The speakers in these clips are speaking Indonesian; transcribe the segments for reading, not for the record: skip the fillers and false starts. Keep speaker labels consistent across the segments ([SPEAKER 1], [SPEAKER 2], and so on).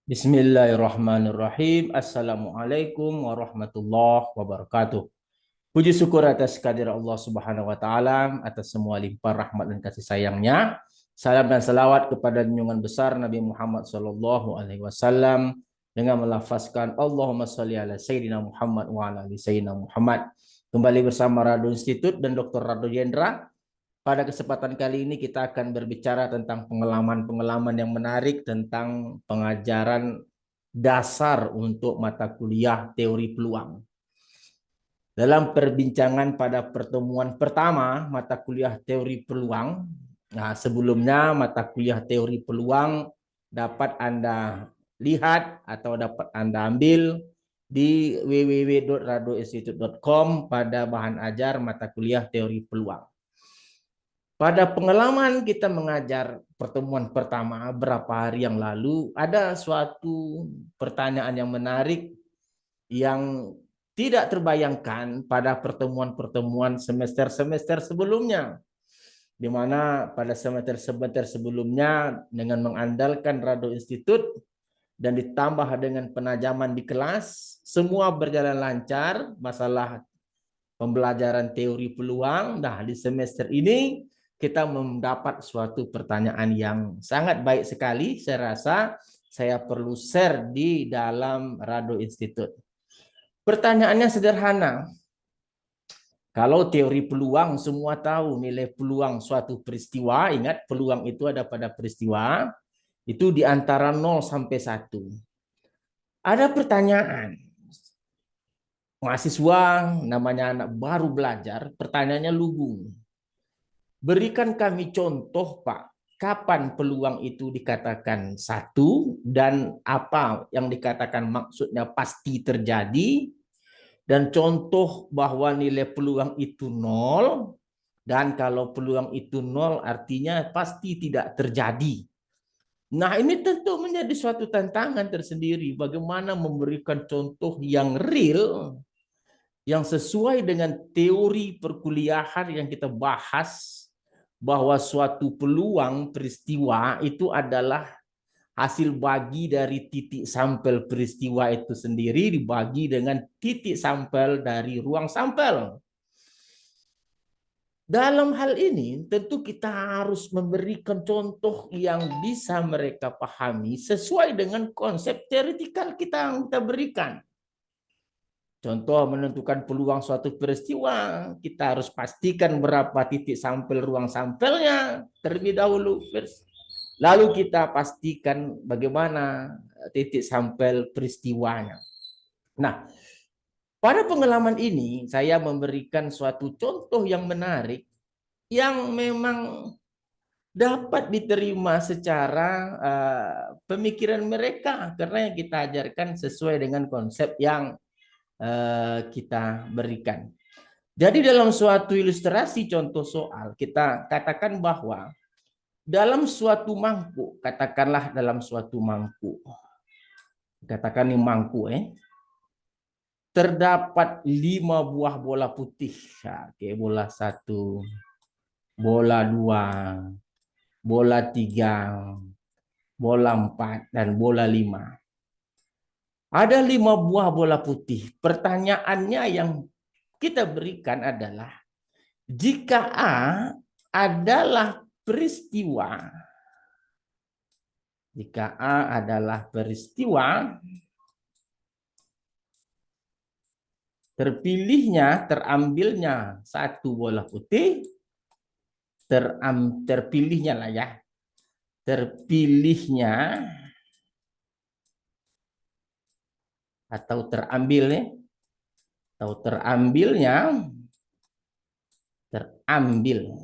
[SPEAKER 1] Bismillahirrahmanirrahim. Assalamualaikum warahmatullahi wabarakatuh. Puji syukur atas kehadirat Allah Subhanahu wa taala, atas semua limpah rahmat dan kasih sayangnya. Salam dan salawat kepada junjungan besar Nabi Muhammad sallallahu alaihi wasallam dengan melafazkan Allahumma shalli ala sayyidina Muhammad wa ala ali sayyidina Muhammad. Kembali bersama Rado Institute dan Dr. Rado Jendra. Pada kesempatan kali ini kita akan berbicara tentang pengalaman-pengalaman yang menarik tentang pengajaran dasar untuk mata kuliah teori peluang. Dalam perbincangan pada pertemuan pertama mata kuliah teori peluang, sebelumnya mata kuliah teori peluang dapat Anda lihat atau dapat Anda ambil di www.radoinstitute.com pada bahan ajar mata kuliah teori peluang. Pada pengalaman kita mengajar pertemuan pertama berapa hari yang lalu, ada suatu pertanyaan yang menarik yang tidak terbayangkan pada pertemuan-pertemuan semester-semester sebelumnya. Di mana pada semester-semester sebelumnya dengan mengandalkan Rado Institute dan ditambah dengan penajaman di kelas, semua berjalan lancar masalah pembelajaran teori peluang. Nah, di semester ini kita mendapat suatu pertanyaan yang sangat baik sekali. Saya rasa saya perlu share di dalam Rado Institute. Pertanyaannya sederhana. Kalau teori peluang semua tahu nilai peluang suatu peristiwa, ingat peluang itu ada pada peristiwa, itu di antara 0 sampai 1. Ada pertanyaan. Mahasiswa namanya anak baru belajar, pertanyaannya lugu. Berikan kami contoh, Pak. Kapan peluang itu dikatakan 1 dan apa yang dikatakan maksudnya pasti terjadi, dan contoh bahwa nilai peluang itu 0, dan kalau peluang itu 0 artinya pasti tidak terjadi. Nah, ini tentu menjadi suatu tantangan tersendiri bagaimana memberikan contoh yang real, yang sesuai dengan teori perkuliahan yang kita bahas, bahwa suatu peluang peristiwa itu adalah hasil bagi dari titik sampel peristiwa itu sendiri dibagi dengan titik sampel dari ruang sampel. Dalam hal ini tentu kita harus memberikan contoh yang bisa mereka pahami sesuai dengan konsep teoretikal kita berikan. Contoh menentukan peluang suatu peristiwa, kita harus pastikan berapa titik sampel ruang sampelnya terlebih dahulu. Lalu kita pastikan bagaimana titik sampel peristiwanya. Nah, pada pengalaman ini saya memberikan suatu contoh yang menarik yang memang dapat diterima secara pemikiran mereka karena yang kita ajarkan sesuai dengan konsep yang kita berikan. Jadi dalam suatu ilustrasi contoh soal kita katakan bahwa dalam suatu mangkuk, katakanlah dalam suatu mangkuk, katakan ini mangkuk, terdapat 5 buah bola putih. Oke, bola 1, bola 2, bola 3, bola 4, dan bola 5. Ada 5 buah bola putih. Pertanyaannya yang kita berikan adalah, jika A adalah peristiwa, jika A adalah peristiwa, terambilnya 1 bola putih, terpilihnya lah ya, terpilihnya atau terambilnya, terambil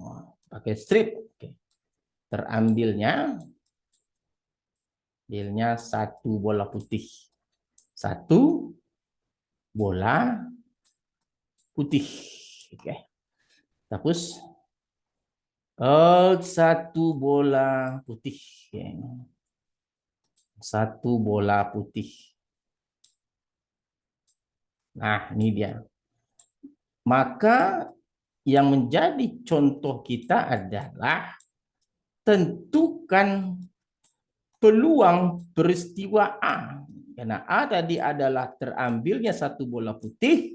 [SPEAKER 1] pakai strip, terambilnya 1 bola putih, 1 bola putih. Oke. Terus 1 bola putih, 1 bola putih. Nah, ini dia. Maka yang menjadi contoh kita adalah tentukan peluang peristiwa A. Karena A tadi adalah terambilnya satu bola putih.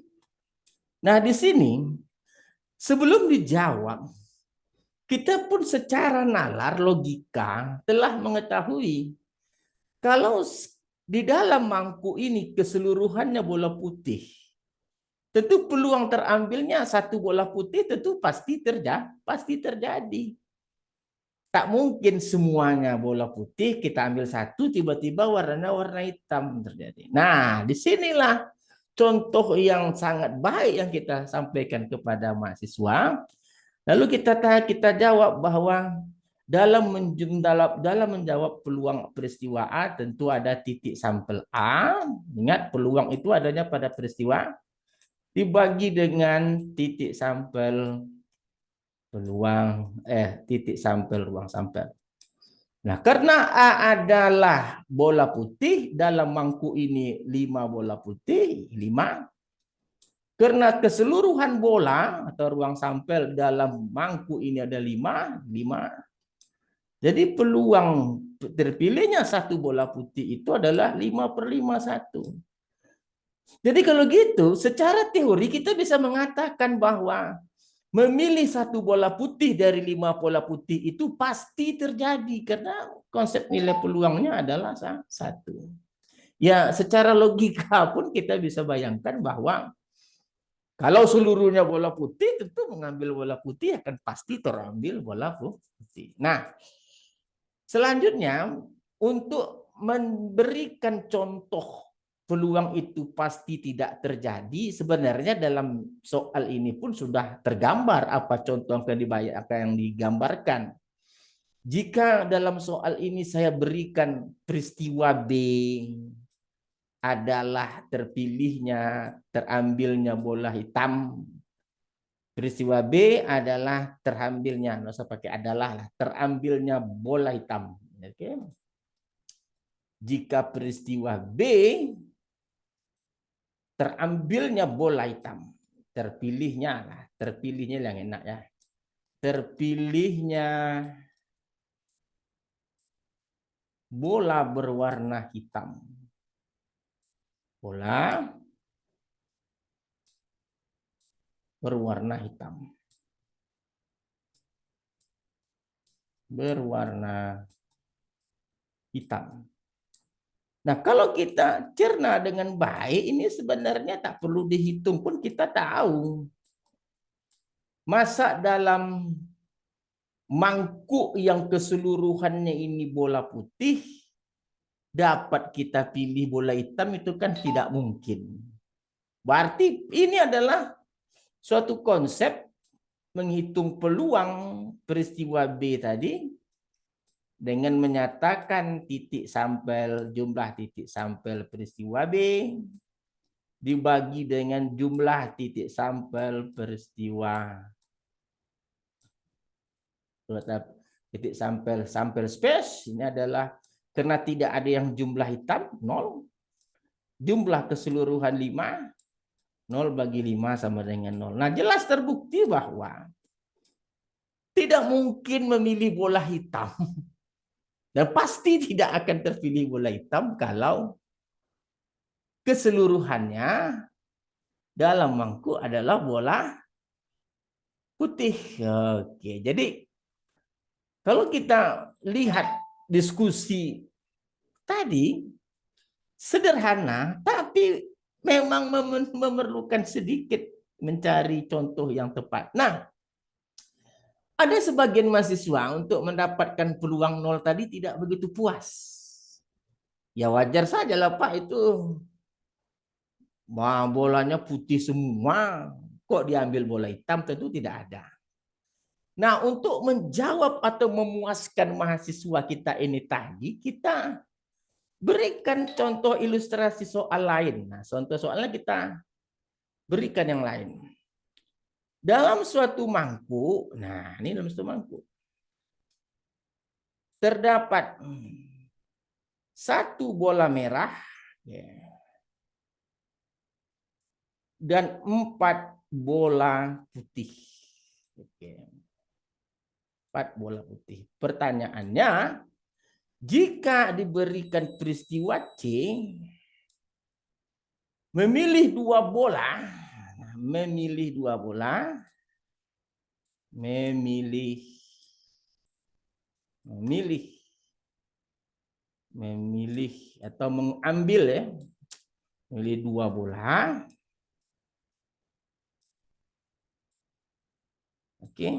[SPEAKER 1] Nah, di sini sebelum dijawab, kita pun secara nalar logika telah mengetahui kalau di dalam mangkuk ini keseluruhannya bola putih, tentu peluang terambilnya satu bola putih tentu pasti terjadi. Tak mungkin semuanya bola putih, kita ambil satu, tiba-tiba warnanya warna hitam terjadi. Nah, disinilah contoh yang sangat baik yang kita sampaikan kepada mahasiswa. Lalu kita jawab bahwa dalam menjawab peluang peristiwa A tentu ada titik sampel A. Ingat, peluang itu adanya pada peristiwa dibagi dengan titik sampel titik sampel ruang sampel. Nah, karena A adalah bola putih, dalam mangkuk ini 5 bola putih, 5. Karena keseluruhan bola atau ruang sampel dalam mangkuk ini ada 5, 5. Jadi peluang terpilihnya satu bola putih itu adalah 5/5 1. Jadi kalau gitu, secara teori kita bisa mengatakan bahwa memilih satu bola putih dari 5 bola putih itu pasti terjadi karena konsep nilai peluangnya adalah 1. Ya, secara logika pun kita bisa bayangkan bahwa kalau seluruhnya bola putih, tentu mengambil bola putih akan pasti terambil bola putih. Nah, selanjutnya untuk memberikan contoh peluang itu pasti tidak terjadi, sebenarnya dalam soal ini pun sudah tergambar apa contoh yang digambarkan. Jika dalam soal ini saya berikan peristiwa B adalah terambilnya bola hitam. Peristiwa B adalah terambilnya, nggak usah pakai adalah lah, terambilnya bola hitam. Oke. Jika peristiwa B terambilnya bola hitam, terpilihnya yang enak ya. Terpilihnya bola berwarna hitam. Bola berwarna hitam. Berwarna hitam. Nah, kalau kita cerna dengan baik, ini sebenarnya tak perlu dihitung pun kita tahu. Masa dalam mangkuk yang keseluruhannya ini bola putih, dapat kita pilih bola hitam itu kan tidak mungkin. Berarti ini adalah suatu konsep menghitung peluang peristiwa B tadi dengan menyatakan jumlah titik sampel peristiwa B dibagi dengan jumlah titik sampel peristiwa sampel space ini adalah karena tidak ada yang jumlah hitam 0, jumlah keseluruhan 5, 0 bagi 5 sama dengan 0. Nah, jelas terbukti bahwa tidak mungkin memilih bola hitam. Dan pasti tidak akan terpilih bola hitam kalau keseluruhannya dalam mangkuk adalah bola putih. Oke, jadi kalau kita lihat diskusi tadi, sederhana, tapi memang memerlukan sedikit mencari contoh yang tepat. Nah, ada sebagian mahasiswa untuk mendapatkan peluang 0 tadi tidak begitu puas. Ya wajar saja lah Pak, itu bolanya putih semua, kok diambil bola hitam, tentu tidak ada. Nah, untuk menjawab atau memuaskan mahasiswa kita ini tadi, kita berikan contoh ilustrasi soal lain. Nah, contoh soalnya kita berikan yang lain. Dalam suatu mangkuk, nah ini dalam suatu mangkuk, terdapat satu bola merah dan 4 bola putih. 4 bola putih. Pertanyaannya, Jika diberikan peristiwa C, memilih dua bola, memilih atau mengambil ya, memilih dua bola. Oke.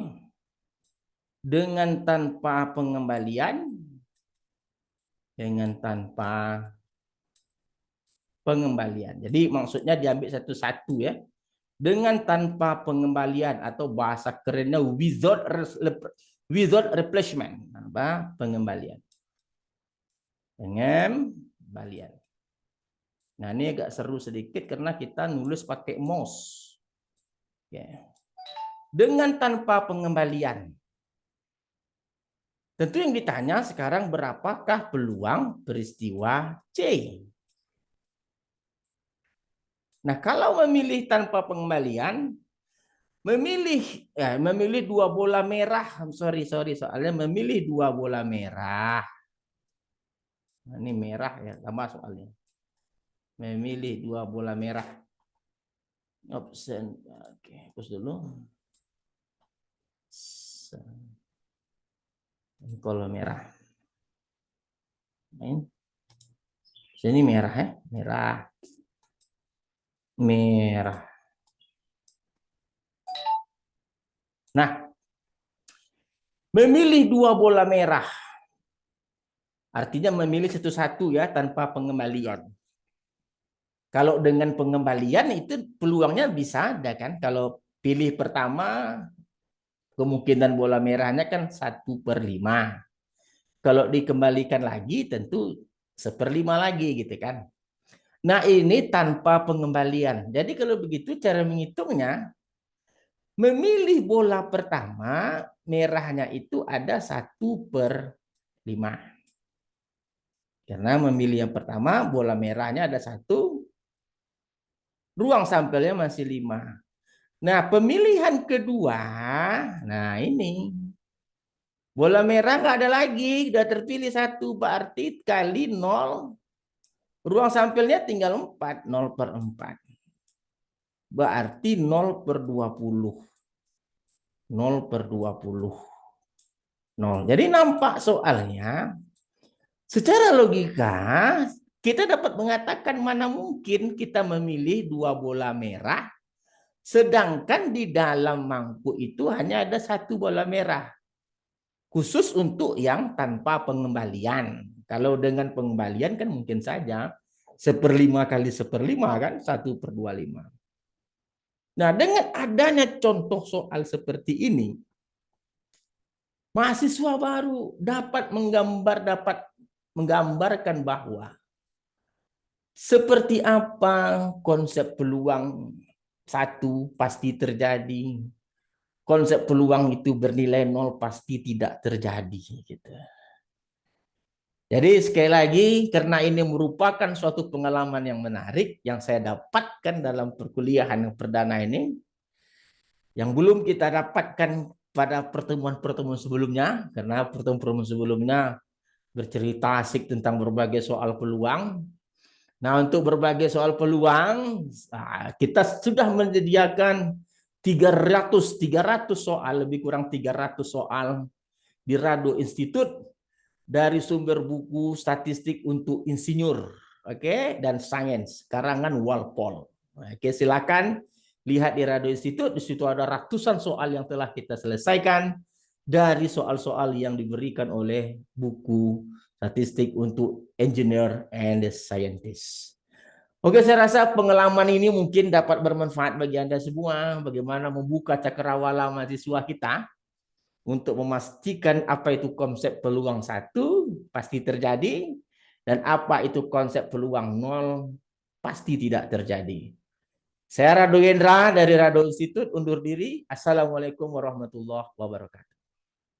[SPEAKER 1] Dengan tanpa pengembalian, Jadi maksudnya diambil satu-satu ya. Dengan tanpa pengembalian atau bahasa kerennya without replacement. Apa? Pengembalian. Nah, ini agak seru sedikit karena kita nulis pakai mouse. Ya. Dengan tanpa pengembalian. Tentu yang ditanya sekarang berapakah peluang peristiwa C? Nah, kalau memilih tanpa pengembalian, memilih dua bola merah. Soalnya memilih dua bola merah. Nah, ini merah ya, sama soalnya. Memilih dua bola merah. Option. Oke, hapus dulu. Kalau merah. Sini merah ya, merah. Nah, memilih dua bola merah. Artinya memilih satu-satu ya, tanpa pengembalian. Kalau dengan pengembalian itu peluangnya bisa ada kan. Kalau pilih pertama, kemungkinan bola merahnya kan 1/5. Kalau dikembalikan lagi tentu 1/5 lagi gitu kan. Nah, ini tanpa pengembalian. Jadi kalau begitu cara menghitungnya, memilih bola pertama, merahnya itu ada 1/5. Karena memilih yang pertama, bola merahnya ada 1, ruang sampelnya masih 5. Nah, pemilihan kedua, nah ini. Bola merah nggak ada lagi, udah terpilih 1, berarti kali 0. Ruang sampelnya tinggal 4, 0/4. Berarti 0/20. 0/20. 0. Jadi nampak soalnya, secara logika, kita dapat mengatakan mana mungkin kita memilih dua bola merah, sedangkan di dalam mangkuk itu hanya ada 1 bola merah. Khusus untuk yang tanpa pengembalian. Kalau dengan pengembalian kan mungkin saja 1/5 kali 1/5 kan 1/25. Nah, dengan adanya contoh soal seperti ini, mahasiswa baru dapat menggambarkan bahwa seperti apa konsep peluang 1 pasti terjadi, konsep peluang itu bernilai 0 pasti tidak terjadi gitu. Jadi sekali lagi, karena ini merupakan suatu pengalaman yang menarik yang saya dapatkan dalam perkuliahan yang perdana ini, yang belum kita dapatkan pada pertemuan-pertemuan sebelumnya, karena pertemuan-pertemuan sebelumnya bercerita asik tentang berbagai soal peluang. Nah, untuk berbagai soal peluang, kita sudah menyediakan 300 soal, lebih kurang 300 soal di Rado Institute, dari sumber buku statistik untuk insinyur, oke, dan sains karangan Walpole. Oke, silakan lihat di Rado Institute, di situ ada ratusan soal yang telah kita selesaikan dari soal-soal yang diberikan oleh buku statistik untuk engineer and scientist. Oke, saya rasa pengalaman ini mungkin dapat bermanfaat bagi Anda semua, bagaimana membuka cakrawala mahasiswa kita untuk memastikan apa itu konsep peluang 1 pasti terjadi dan apa itu konsep peluang 0 pasti tidak terjadi. Saya Rado Hendra dari Rado Institute undur diri. Assalamualaikum warahmatullahi wabarakatuh.